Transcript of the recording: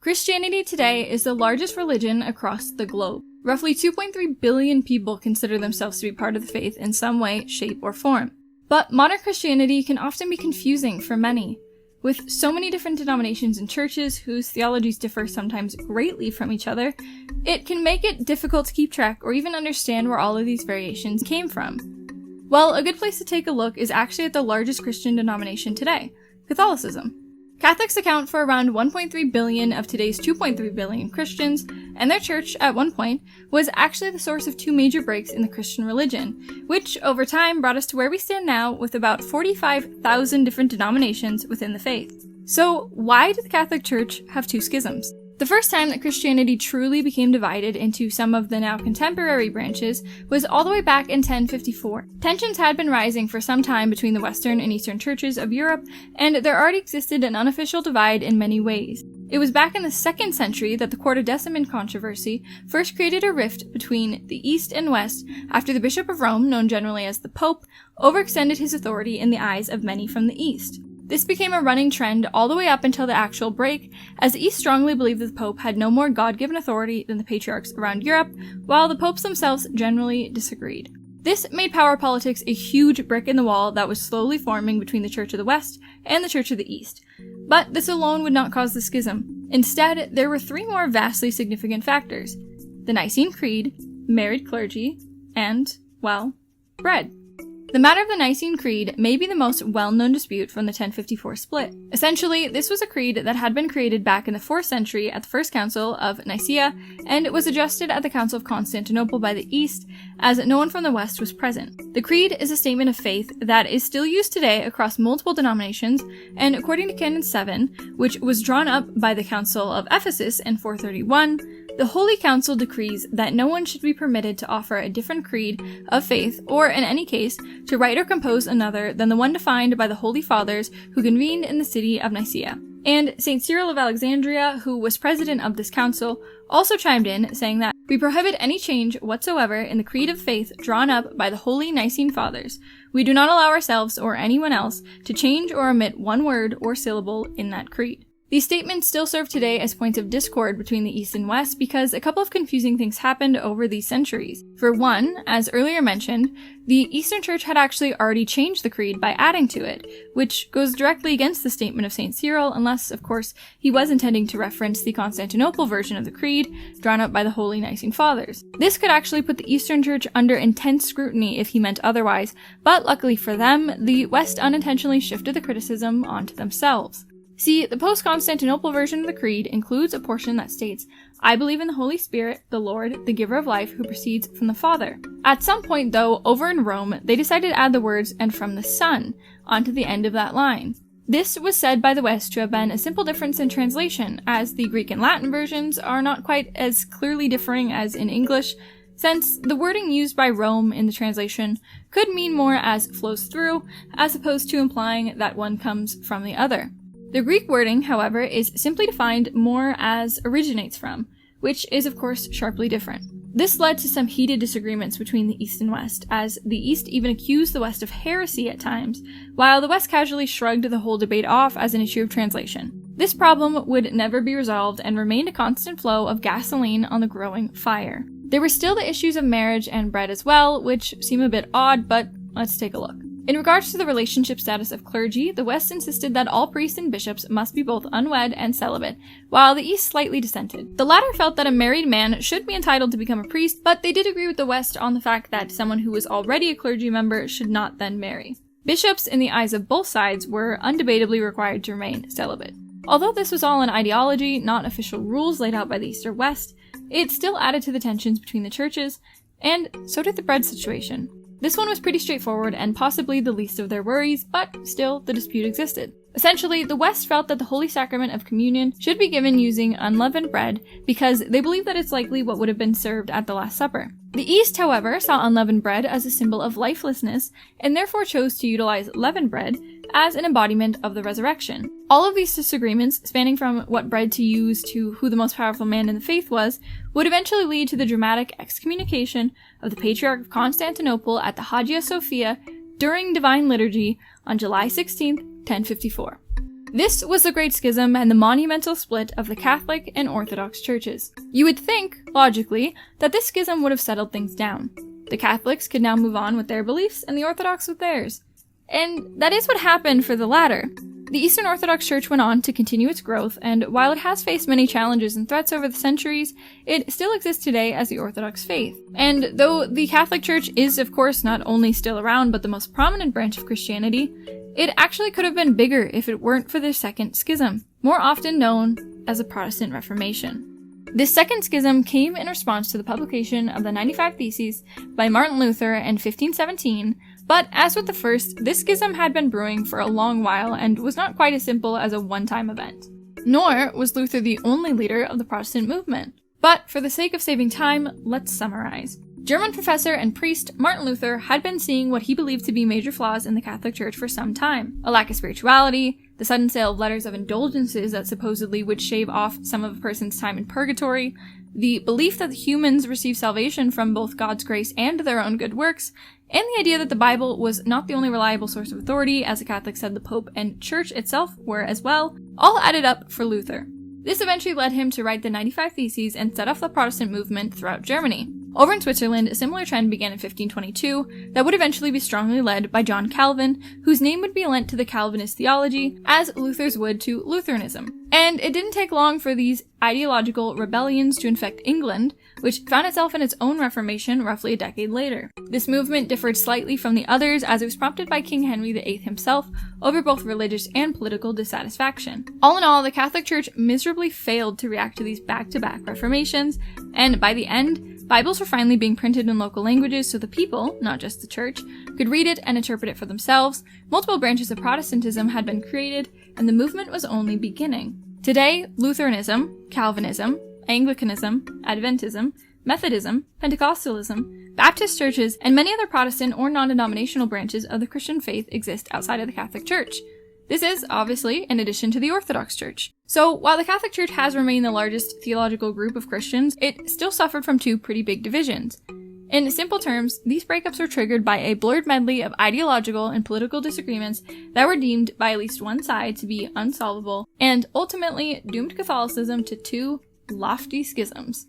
Christianity today is the largest religion across the globe. Roughly 2.3 billion people consider themselves to be part of the faith in some way, shape, or form. But modern Christianity can often be confusing for many. With so many different denominations and churches whose theologies differ sometimes greatly from each other, it can make it difficult to keep track or even understand where all of these variations came from. Well, a good place to take a look is actually at the largest Christian denomination today, Catholicism. Catholics account for around 1.3 billion of today's 2.3 billion Christians, and their church, at one point, was actually the source of two major breaks in the Christian religion, which, over time, brought us to where we stand now with about 45,000 different denominations within the faith. So, why did the Catholic Church have two schisms? The first time that Christianity truly became divided into some of the now contemporary branches was all the way back in 1054. Tensions had been rising for some time between the Western and Eastern churches of Europe, and there already existed an unofficial divide in many ways. It was back in the 2nd century that the Quartodeciman controversy first created a rift between the East and West after the Bishop of Rome, known generally as the Pope, overextended his authority in the eyes of many from the East. This became a running trend all the way up until the actual break, as the East strongly believed that the Pope had no more God-given authority than the patriarchs around Europe, while the popes themselves generally disagreed. This made power politics a huge brick in the wall that was slowly forming between the Church of the West and the Church of the East. But this alone would not cause the schism. Instead, there were three more vastly significant factors: the Nicene Creed, married clergy, and, well, bread. The matter of the Nicene Creed may be the most well-known dispute from the 1054 split. Essentially, this was a creed that had been created back in the 4th century at the First Council of Nicaea, and it was adjusted at the Council of Constantinople by the East, as no one from the West was present. The creed is a statement of faith that is still used today across multiple denominations, and according to Canon 7, which was drawn up by the Council of Ephesus in 431, the Holy Council decrees that no one should be permitted to offer a different creed of faith, or, in any case, to write or compose another than the one defined by the Holy Fathers who convened in the city of Nicaea. And St. Cyril of Alexandria, who was president of this council, also chimed in, saying that, "We prohibit any change whatsoever in the creed of faith drawn up by the Holy Nicene Fathers. We do not allow ourselves or anyone else to change or omit one word or syllable in that creed." These statements still serve today as points of discord between the East and West because a couple of confusing things happened over these centuries. For one, as earlier mentioned, the Eastern Church had actually already changed the creed by adding to it, which goes directly against the statement of St. Cyril, unless, of course, he was intending to reference the Constantinople version of the creed drawn up by the Holy Nicene Fathers. This could actually put the Eastern Church under intense scrutiny if he meant otherwise, but luckily for them, the West unintentionally shifted the criticism onto themselves. See, the post-Constantinople version of the Creed includes a portion that states, "I believe in the Holy Spirit, the Lord, the giver of life, who proceeds from the Father." At some point, though, over in Rome, they decided to add the words, "and from the Son," onto the end of that line. This was said by the West to have been a simple difference in translation, as the Greek and Latin versions are not quite as clearly differing as in English, since the wording used by Rome in the translation could mean more as flows through, as opposed to implying that one comes from the other. The Greek wording, however, is simply defined more as originates from, which is of course sharply different. This led to some heated disagreements between the East and West, as the East even accused the West of heresy at times, while the West casually shrugged the whole debate off as an issue of translation. This problem would never be resolved and remained a constant flow of gasoline on the growing fire. There were still the issues of marriage and bread as well, which seem a bit odd, but let's take a look. In regards to the relationship status of clergy, the West insisted that all priests and bishops must be both unwed and celibate, while the East slightly dissented. The latter felt that a married man should be entitled to become a priest, but they did agree with the West on the fact that someone who was already a clergy member should not then marry. Bishops, in the eyes of both sides, were undebatably required to remain celibate. Although this was all an ideology, not official rules laid out by the East or West, it still added to the tensions between the churches, and so did the bread situation. This one was pretty straightforward and possibly the least of their worries, but still, the dispute existed. Essentially, the West felt that the Holy Sacrament of Communion should be given using unleavened bread because they believed that it's likely what would have been served at the Last Supper. The East, however, saw unleavened bread as a symbol of lifelessness and therefore chose to utilize leavened bread as an embodiment of the resurrection. All of these disagreements, spanning from what bread to use to who the most powerful man in the faith was, would eventually lead to the dramatic excommunication of the Patriarch of Constantinople at the Hagia Sophia during Divine Liturgy on July 16, 1054. This was the Great Schism and the monumental split of the Catholic and Orthodox churches. You would think, logically, that this schism would have settled things down. The Catholics could now move on with their beliefs and the Orthodox with theirs. And that is what happened for the latter. The Eastern Orthodox Church went on to continue its growth, and while it has faced many challenges and threats over the centuries, it still exists today as the Orthodox faith. And though the Catholic Church is, of course, not only still around, but the most prominent branch of Christianity, it actually could have been bigger if it weren't for their second schism, more often known as the Protestant Reformation. This second schism came in response to the publication of the 95 Theses by Martin Luther in 1517, but as with the first, this schism had been brewing for a long while and was not quite as simple as a one-time event. Nor was Luther the only leader of the Protestant movement. But for the sake of saving time, let's summarize. German professor and priest Martin Luther had been seeing what he believed to be major flaws in the Catholic Church for some time. A lack of spirituality, the sudden sale of letters of indulgences that supposedly would shave off some of a person's time in purgatory, the belief that humans receive salvation from both God's grace and their own good works, and the idea that the Bible was not the only reliable source of authority, as the Catholics said the Pope and Church itself were as well, all added up for Luther. This eventually led him to write the 95 Theses and set off the Protestant movement throughout Germany. Over in Switzerland, a similar trend began in 1522 that would eventually be strongly led by John Calvin, whose name would be lent to the Calvinist theology, as Luther's would to Lutheranism. And it didn't take long for these ideological rebellions to infect England, which found itself in its own Reformation roughly a decade later. This movement differed slightly from the others as it was prompted by King Henry VIII himself over both religious and political dissatisfaction. All in all, the Catholic Church miserably failed to react to these back-to-back Reformations, and by the end, Bibles were finally being printed in local languages so the people, not just the church, could read it and interpret it for themselves. Multiple branches of Protestantism had been created, and the movement was only beginning. Today, Lutheranism, Calvinism, Anglicanism, Adventism, Methodism, Pentecostalism, Baptist churches, and many other Protestant or non-denominational branches of the Christian faith exist outside of the Catholic Church. This is, obviously, in addition to the Orthodox Church. So, while the Catholic Church has remained the largest theological group of Christians, it still suffered from two pretty big divisions. In simple terms, these breakups were triggered by a blurred medley of ideological and political disagreements that were deemed by at least one side to be unsolvable, and ultimately doomed Catholicism to two lofty schisms.